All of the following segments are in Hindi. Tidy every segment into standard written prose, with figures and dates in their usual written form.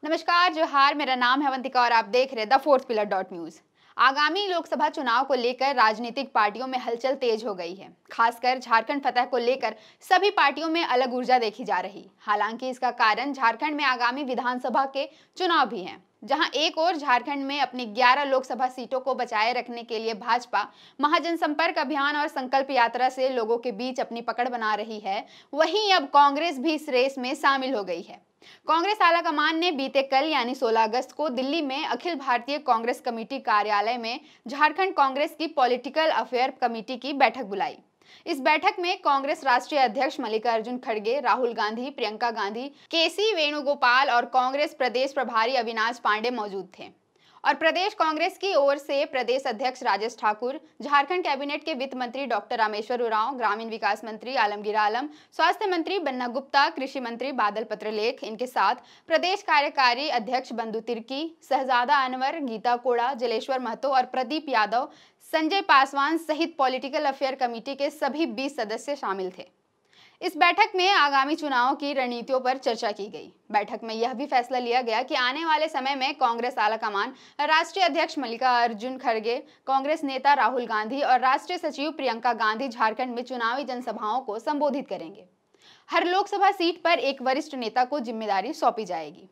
नमस्कार, जोहार। मेरा नाम है अवंतिका और आप देख रहे हैं the fourth pillar dot news. आगामी लोकसभा चुनाव को लेकर राजनीतिक पार्टियों में हलचल तेज हो गई है। खासकर झारखंड फतह को लेकर सभी पार्टियों में अलग ऊर्जा देखी जा रही। हालांकि इसका कारण झारखंड में आगामी विधानसभा के चुनाव भी हैं, जहां एक ओर झारखंड में अपनी 11 लोकसभा सीटों को बचाए रखने के लिए भाजपा महाजनसंपर्क अभियान और संकल्प यात्रा से लोगों के बीच अपनी पकड़ बना रही है, वहीं अब कांग्रेस भी इस रेस में शामिल हो गई है। कांग्रेस आलाकमान ने बीते कल यानी 16 अगस्त को दिल्ली में अखिल भारतीय कांग्रेस कमेटी कार्यालय में झारखंड कांग्रेस की पॉलिटिकल अफेयर कमेटी की बैठक बुलाई। इस बैठक में कांग्रेस राष्ट्रीय अध्यक्ष मल्लिकार्जुन खड़गे, राहुल गांधी, प्रियंका गांधी, केसी वेणुगोपाल और कांग्रेस प्रदेश प्रभारी अविनाश पांडे मौजूद थे। और प्रदेश कांग्रेस की ओर से प्रदेश अध्यक्ष राजेश ठाकुर, झारखंड कैबिनेट के वित्त मंत्री डॉक्टर रामेश्वर उरांव, ग्रामीण विकास मंत्री आलमगीर आलम, स्वास्थ्य मंत्री बन्ना गुप्ता, कृषि मंत्री बादल पत्रलेख, इनके साथ प्रदेश कार्यकारी अध्यक्ष बंधु तिर्की, शहजादा अनवर, गीता कोड़ा, जलेश्वर महतो और प्रदीप यादव, संजय पासवान सहित पॉलिटिकल अफेयर कमेटी के सभी 20 सदस्य शामिल थे। इस बैठक में आगामी चुनाव की रणनीतियों पर चर्चा की गई। बैठक में यह भी फैसला लिया गया कि आने वाले समय में कांग्रेस आलाकमान, राष्ट्रीय अध्यक्ष मल्लिकार्जुन खड़गे, कांग्रेस नेता राहुल गांधी और राष्ट्रीय सचिव प्रियंका गांधी झारखंड में चुनावी जनसभाओं को संबोधित करेंगे। हर लोकसभा सीट पर एक वरिष्ठ नेता को जिम्मेदारी सौंपी जाएगी।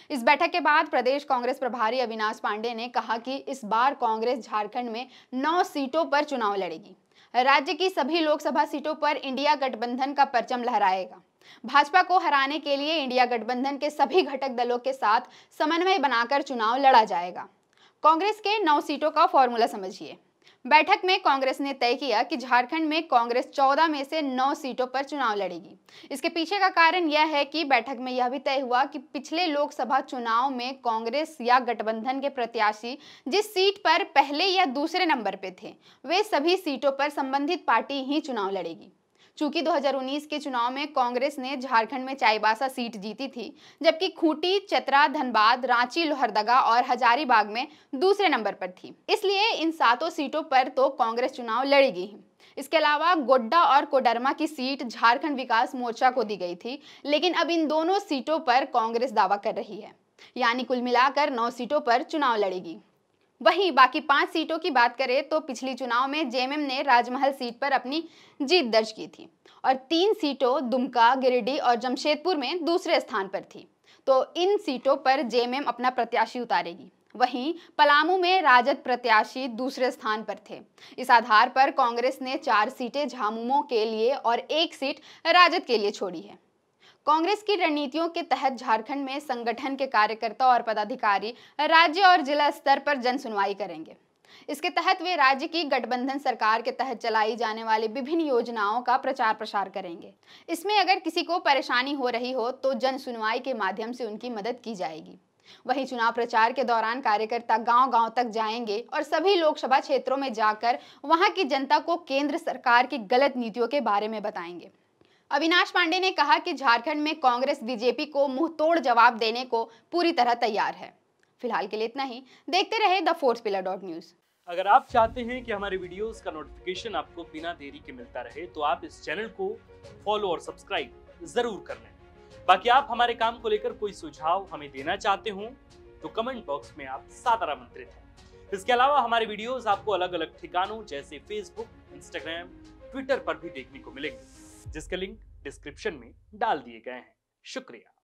इस बैठक के बाद प्रदेश कांग्रेस प्रभारी अविनाश पांडे ने कहा कि इस बार कांग्रेस झारखंड में 9 सीटों पर चुनाव लड़ेगी। राज्य की सभी लोकसभा सीटों पर इंडिया गठबंधन का परचम लहराएगा। भाजपा को हराने के लिए इंडिया गठबंधन के सभी घटक दलों के साथ समन्वय बनाकर चुनाव लड़ा जाएगा। कांग्रेस के 9 सीटों का फॉर्मूला समझिए। बैठक में कांग्रेस ने तय किया कि झारखंड में कांग्रेस 14 में से 9 सीटों पर चुनाव लड़ेगी। इसके पीछे का कारण यह है कि बैठक में यह भी तय हुआ कि पिछले लोकसभा चुनाव में कांग्रेस या गठबंधन के प्रत्याशी जिस सीट पर पहले या दूसरे नंबर पे थे, वे सभी सीटों पर संबंधित पार्टी ही चुनाव लड़ेगी। चूंकि 2019 के चुनाव में कांग्रेस ने झारखंड में चाईबासा सीट जीती थी, जबकि खूंटी, चतरा, धनबाद, रांची, लोहरदगा और हजारीबाग में दूसरे नंबर पर थी, इसलिए इन 7 सीटों पर तो कांग्रेस चुनाव लड़ेगी ही। इसके अलावा गोड्डा और कोडरमा की सीट झारखंड विकास मोर्चा को दी गई थी, लेकिन अब इन दोनों सीटों पर कांग्रेस दावा कर रही है, यानी कुल मिलाकर 9 सीटों पर चुनाव लड़ेगी। वहीं बाकी 5 सीटों की बात करें तो पिछली चुनाव में जेएमएम ने राजमहल सीट पर अपनी जीत दर्ज की थी और 3 सीटों दुमका, गिरिडीह और जमशेदपुर में दूसरे स्थान पर थी, तो इन सीटों पर जेएमएम अपना प्रत्याशी उतारेगी। वहीं पलामू में राजद प्रत्याशी दूसरे स्थान पर थे। इस आधार पर कांग्रेस ने 4 सीटें झामुमो के लिए और 1 सीट राजद के लिए छोड़ी है। कांग्रेस की रणनीतियों के तहत झारखंड में संगठन के कार्यकर्ता और पदाधिकारी राज्य और जिला स्तर पर जन सुनवाई करेंगे। इसके तहत वे राज्य की गठबंधन सरकार के तहत चलाई जाने वाली विभिन्न योजनाओं का प्रचार प्रसार करेंगे। इसमें अगर किसी को परेशानी हो रही हो तो जन सुनवाई के माध्यम से उनकी मदद की जाएगी। वहीं चुनाव प्रचार के दौरान कार्यकर्ता गांव-गांव तक जाएंगे और सभी लोकसभा क्षेत्रों में जाकर वहां की जनता को केंद्र सरकार की गलत नीतियों के बारे में बताएंगे। अविनाश पांडे ने कहा कि झारखंड में कांग्रेस बीजेपी को मुंहतोड़ जवाब देने को पूरी तरह तैयार है। फिलहाल के लिए इतना ही। देखते रहे the fourth pillar dot news. अगर आप चाहते हैं कि हमारे वीडियोस का नोटिफिकेशन आपको बिना देरी के मिलता रहे, तो आप इस चैनल को फॉलो और सब्सक्राइब जरूर कर लें। बाकी आप हमारे काम को लेकर कोई सुझाव हमें देना चाहते हो तो कमेंट बॉक्स में आप सादर आमंत्रित हैं। इसके अलावा हमारे वीडियोस आपको अलग अलग ठिकानों जैसे फेसबुक, इंस्टाग्राम, ट्विटर पर भी देखने को मिलेंगे, जिसके लिंक डिस्क्रिप्शन में डाल दिए गए हैं। शुक्रिया।